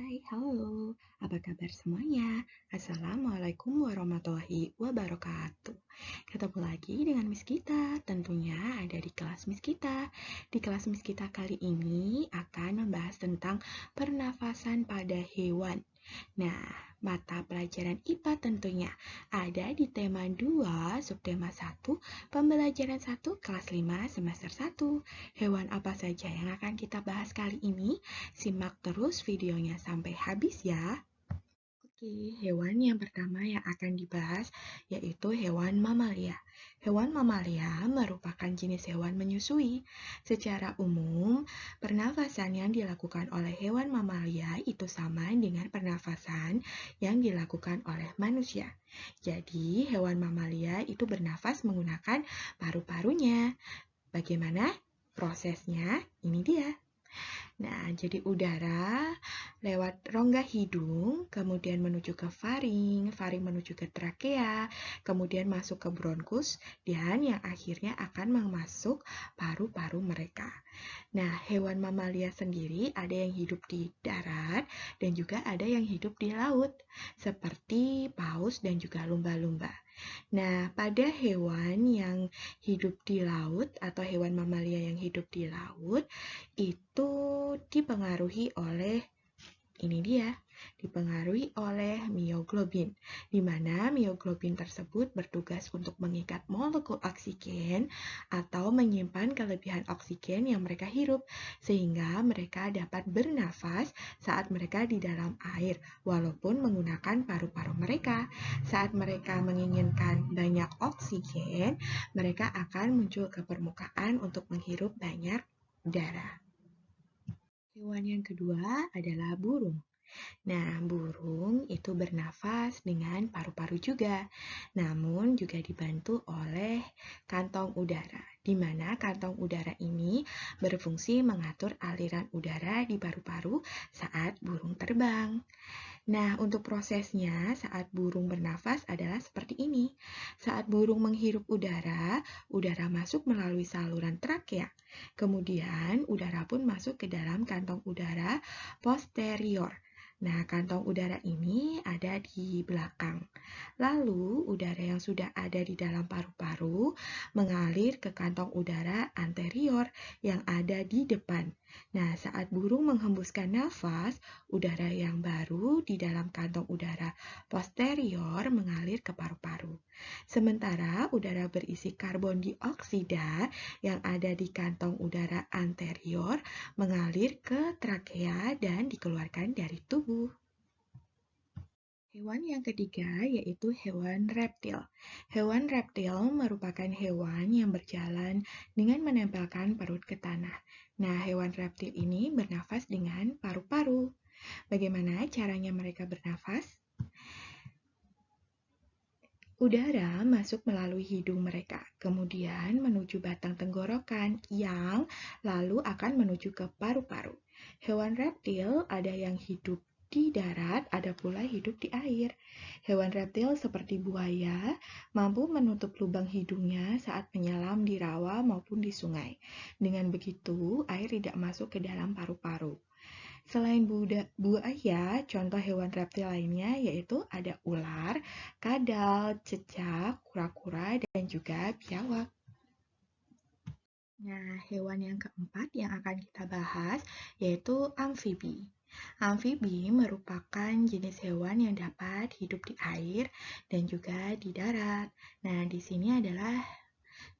Hai, halo. Apa kabar semuanya? Assalamualaikum warahmatullahi wabarakatuh. Ketemu lagi dengan Miss Kita, tentunya ada di kelas Miss Kita. Di kelas Miss Kita kali ini akan membahas tentang pernafasan pada hewan. Nah, mata pelajaran IPA tentunya ada di tema 2, subtema 1, pembelajaran 1, kelas 5, semester 1. Hewan apa saja yang akan kita bahas kali ini? Simak terus videonya sampai habis ya. Oke, hewan yang pertama yang akan dibahas yaitu hewan mamalia. Hewan mamalia merupakan jenis hewan menyusui. Secara umum, pernafasan yang dilakukan oleh hewan mamalia itu sama dengan pernafasan yang dilakukan oleh manusia. Jadi, hewan mamalia itu bernafas menggunakan paru-parunya. Bagaimana prosesnya? Ini dia. Nah, jadi udara lewat rongga hidung, kemudian menuju ke faring, faring menuju ke trakea, kemudian masuk ke bronkus, dan yang akhirnya akan masuk paru-paru mereka. Nah, hewan mamalia sendiri ada yang hidup di darat dan juga ada yang hidup di laut, seperti paus dan juga lumba-lumba. Nah, pada hewan yang hidup di laut atau hewan mamalia yang hidup di laut itu dipengaruhi oleh dipengaruhi oleh mioglobin, di mana mioglobin tersebut bertugas untuk mengikat molekul oksigen atau menyimpan kelebihan oksigen yang mereka hirup, sehingga mereka dapat bernafas saat mereka di dalam air, walaupun menggunakan paru-paru mereka. Saat mereka menginginkan banyak oksigen, mereka akan muncul ke permukaan untuk menghirup banyak udara. Hewan yang kedua adalah burung. Nah, burung itu bernafas dengan paru-paru juga, namun juga dibantu oleh kantong udara, di mana kantong udara ini berfungsi mengatur aliran udara di paru-paru saat burung terbang. Nah, untuk prosesnya saat burung bernafas adalah seperti ini. Saat burung menghirup udara, udara masuk melalui saluran trakea. Kemudian, udara pun masuk ke dalam kantong udara posterior. Nah, kantong udara ini ada di belakang. Lalu, udara yang sudah ada di dalam paru-paru mengalir ke kantong udara anterior yang ada di depan. Nah, saat burung menghembuskan nafas, udara yang baru di dalam kantong udara posterior mengalir ke paru-paru. Sementara udara berisi karbon dioksida yang ada di kantong udara anterior mengalir ke trakea dan dikeluarkan dari tubuh. Hewan yang ketiga yaitu hewan reptil. Hewan reptil merupakan hewan yang berjalan dengan menempelkan perut ke tanah. Nah, hewan reptil ini bernafas dengan paru-paru. Bagaimana caranya mereka bernafas? Udara masuk melalui hidung mereka, kemudian menuju batang tenggorokan yang lalu akan menuju ke paru-paru. Hewan reptil ada yang hidup di darat, ada pula hidup di air. Hewan reptil seperti buaya mampu menutup lubang hidungnya saat menyelam di rawa maupun di sungai. Dengan begitu, air tidak masuk ke dalam paru-paru. Selain buaya, contoh hewan reptil lainnya yaitu ada ular, kadal, cecak, kura-kura, dan juga biawak. Nah, hewan yang keempat yang akan kita bahas yaitu amfibi. Amfibi merupakan jenis hewan yang dapat hidup di air dan juga di darat. Nah, di sini adalah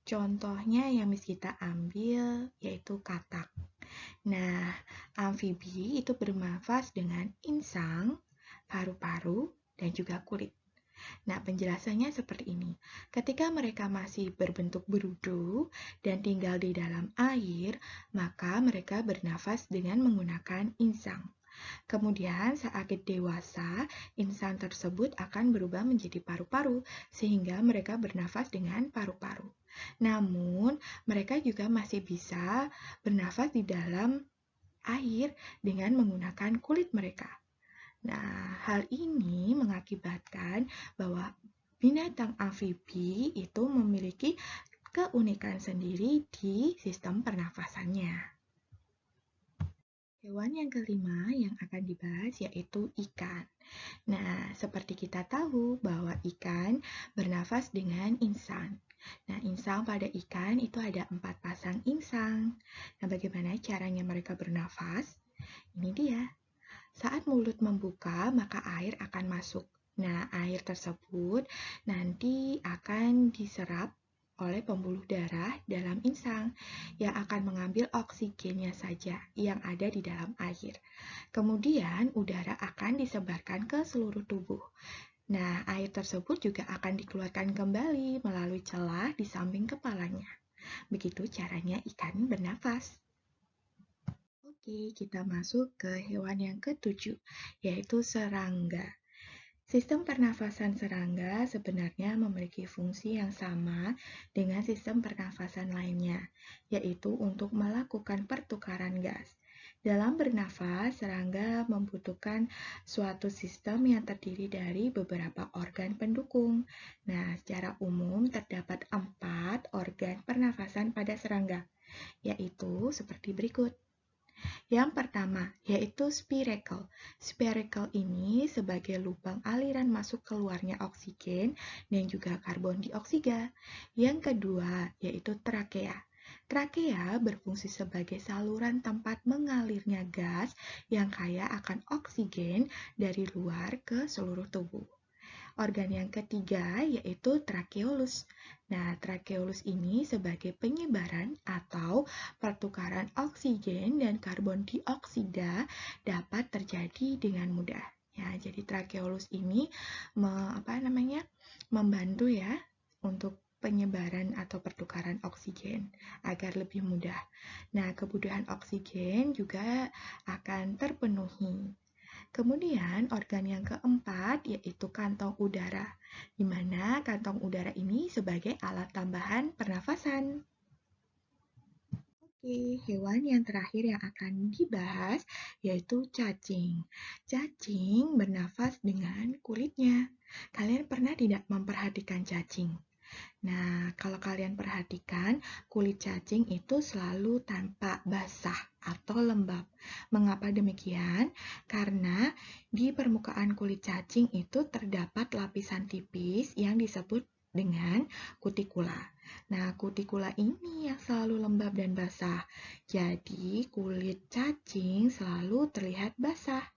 contohnya yang bisa kita ambil yaitu katak. Nah, amfibi itu bernafas dengan insang, paru-paru, dan juga kulit. Nah, penjelasannya seperti ini. Ketika mereka masih berbentuk berudu dan tinggal di dalam air, maka mereka bernafas dengan menggunakan insang. Kemudian saat dewasa, insang tersebut akan berubah menjadi paru-paru, sehingga mereka bernafas dengan paru-paru. Namun, mereka juga masih bisa bernafas di dalam air dengan menggunakan kulit mereka. Nah, hal ini mengakibatkan bahwa binatang amfibi itu memiliki keunikan sendiri di sistem pernafasannya. Hewan yang kelima yang akan dibahas yaitu ikan. Nah, seperti kita tahu bahwa ikan bernafas dengan insang. Nah, insang pada ikan itu ada 4 pasang insang. Nah, bagaimana caranya mereka bernafas? Ini dia. Saat mulut membuka, maka air akan masuk. Nah, air tersebut nanti akan diserap oleh pembuluh darah dalam insang yang akan mengambil oksigennya saja yang ada di dalam air. Kemudian, udara akan disebarkan ke seluruh tubuh. Nah, air tersebut juga akan dikeluarkan kembali melalui celah di samping kepalanya. Begitu caranya ikan bernafas. Oke, kita masuk ke hewan yang ketujuh, yaitu serangga. Sistem pernafasan serangga sebenarnya memiliki fungsi yang sama dengan sistem pernafasan lainnya, yaitu untuk melakukan pertukaran gas. Dalam bernafas, serangga membutuhkan suatu sistem yang terdiri dari beberapa organ pendukung. Nah, secara umum terdapat 4 organ pernafasan pada serangga, yaitu seperti berikut. Yang pertama, yaitu spiracle. Spiracle ini sebagai lubang aliran masuk keluarnya oksigen dan juga karbon dioksida. Yang kedua, yaitu trakea. Trakea berfungsi sebagai saluran tempat mengalirnya gas yang kaya akan oksigen dari luar ke seluruh tubuh. Organ yang ketiga yaitu tracheolus. Nah, tracheolus ini sebagai penyebaran atau pertukaran oksigen dan karbon dioksida dapat terjadi dengan mudah. Ya, jadi tracheolus ini membantu ya untuk penyebaran atau pertukaran oksigen agar lebih mudah. Nah, kebutuhan oksigen juga akan terpenuhi. Kemudian organ yang keempat yaitu kantong udara, di mana kantong udara ini sebagai alat tambahan pernafasan. Oke, hewan yang terakhir yang akan dibahas yaitu cacing. Cacing bernafas dengan kulitnya. Kalian pernah tidak memperhatikan cacing? Nah, kalau kalian perhatikan, kulit cacing itu selalu tampak basah atau lembab. Mengapa demikian? Karena di permukaan kulit cacing itu terdapat lapisan tipis yang disebut dengan kutikula. Nah, kutikula ini yang selalu lembab dan basah. Jadi, kulit cacing selalu terlihat basah.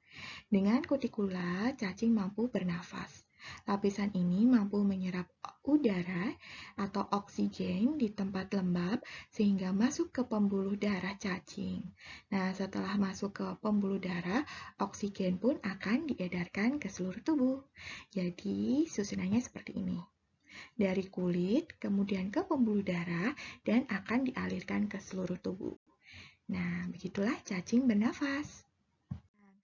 Dengan kutikula, cacing mampu bernafas. Lapisan ini mampu menyerap udara atau oksigen di tempat lembab sehingga masuk ke pembuluh darah cacing. Nah, setelah masuk ke pembuluh darah, oksigen pun akan diedarkan ke seluruh tubuh. Jadi, susunannya seperti ini. Dari kulit, kemudian ke pembuluh darah, dan akan dialirkan ke seluruh tubuh. Nah, begitulah cacing bernafas.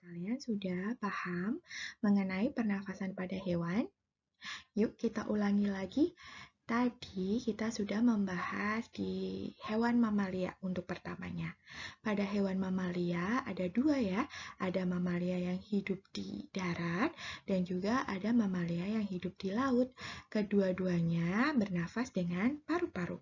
Kalian sudah paham mengenai pernafasan pada hewan? Yuk kita ulangi lagi. Tadi kita sudah membahas di hewan mamalia untuk pertamanya. Pada hewan mamalia ada 2 ya, ada mamalia yang hidup di darat dan juga ada mamalia yang hidup di laut. Kedua-duanya bernafas dengan paru-paru.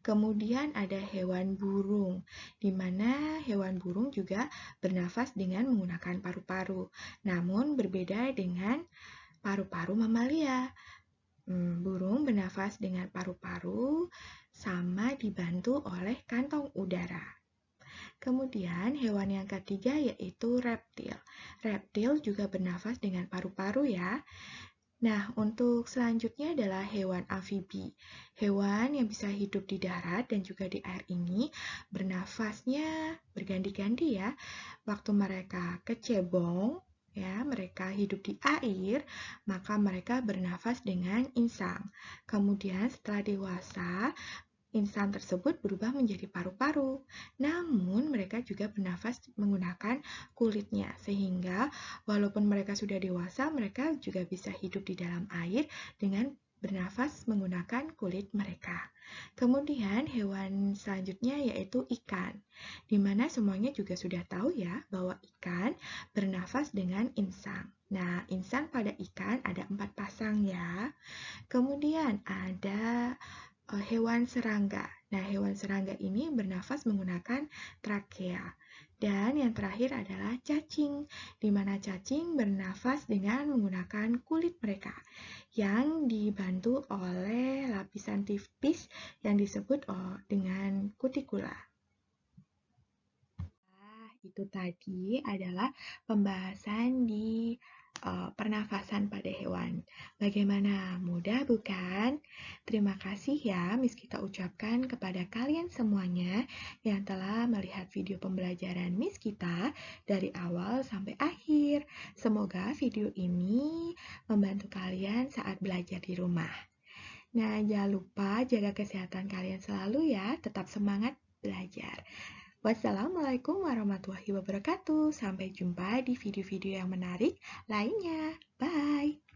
Kemudian ada hewan burung, di mana hewan burung juga bernafas dengan menggunakan paru-paru, namun berbeda dengan paru-paru mamalia. Burung bernafas dengan paru-paru sama dibantu oleh kantong udara. Kemudian hewan yang ketiga yaitu reptil. Reptil juga bernafas dengan paru-paru ya. Nah, untuk selanjutnya adalah hewan amfibi. Hewan yang bisa hidup di darat dan juga di air ini bernafasnya berganti-ganti ya. Waktu mereka kecebong, ya, mereka hidup di air, maka mereka bernafas dengan insang. Kemudian setelah dewasa, insang tersebut berubah menjadi paru-paru. Namun, mereka juga bernafas menggunakan kulitnya, sehingga walaupun mereka sudah dewasa, mereka juga bisa hidup di dalam air dengan bernafas menggunakan kulit mereka. Kemudian, hewan selanjutnya yaitu ikan, di mana semuanya juga sudah tahu ya bahwa ikan bernafas dengan insang. Nah, insang pada ikan ada 4 pasang ya. Kemudian ada hewan serangga. Nah, hewan serangga ini bernafas menggunakan trakea. Dan yang terakhir adalah cacing, di mana cacing bernafas dengan menggunakan kulit mereka yang dibantu oleh lapisan tipis yang disebut dengan kutikula. Itu tadi adalah pembahasan di pernafasan pada hewan. Bagaimana? Mudah bukan? Terima kasih ya Miss kita ucapkan kepada kalian semuanya yang telah melihat video pembelajaran Miss kita dari awal sampai akhir. Semoga video ini membantu kalian saat belajar di rumah. Nah, jangan lupa jaga kesehatan kalian selalu ya, tetap semangat belajar. Wassalamualaikum warahmatullahi wabarakatuh. Sampai jumpa di video-video yang menarik lainnya. Bye.